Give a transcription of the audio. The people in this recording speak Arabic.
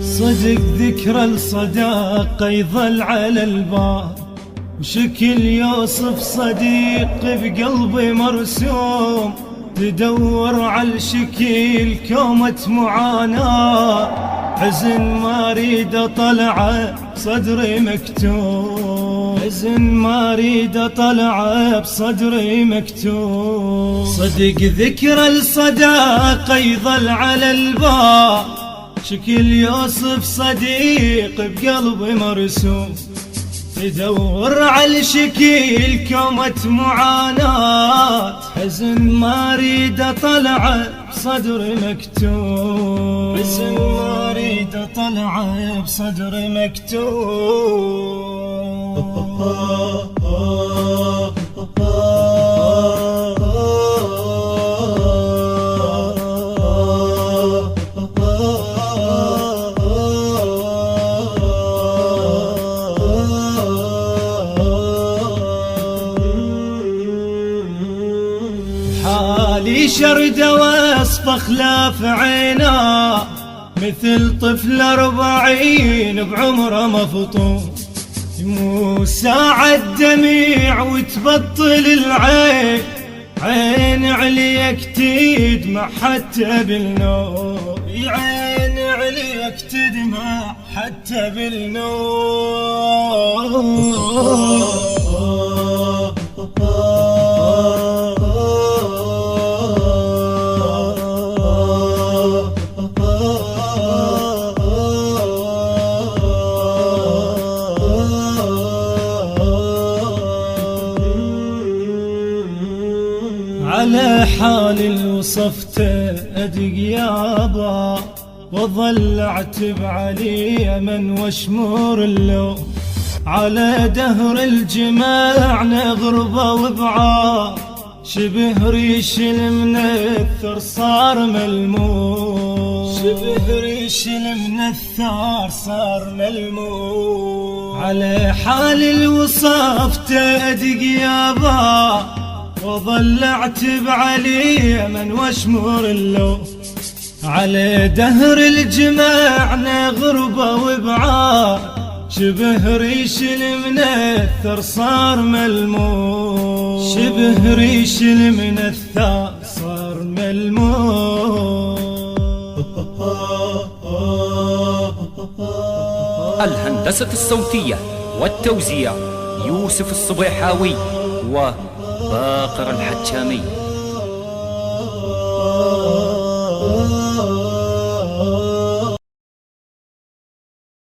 صدق ذكرى الصداقة يظل على البال، وشكل يوصف صديق بقلبي مرسوم. تدور على الشكيل كومة معاناة، حزن ما اريد اطلعه بصدري مكتوم، حزن ما اريد اطلعه بصدري مكتوم. صدق ذكرى الصداقة يظل على البال، شكل يوصف صديق بقلبي مرسوم. تدور على الشكيل كومة معاناة، حزن ما اريد اطلعه بصدري مكتوب، حزن ما اريد اطلعه بصدري مكتوب. حالي شردة وصف خلاف عينا، مثل طفل 40 بعمره مفطوم. مو ساعة دميع وتبطل العين، عين عليك تدمع حتى بالنوم، عين عليك تدمع حتى بالنوم. على حال الوصفته أدق يابا، وظل اعتب علي من واشمر اللوم. على دهر الجماعنا غربة وبعاد، شبه ريش المنثر صار ملموم، شبه ريش المنثر صار ملموم. على حال الوصفته أدق يابا، وظل اعتب علي من واشمر اللوم. على دهر الجماعنا غربة وبعاد، شبه ريش المنثر صار ملموم، شبه ريش المنثر صار ملموم. الهندسة الصوتية والتوزيع يوسف الصبيحاوي وباقر الحجامي.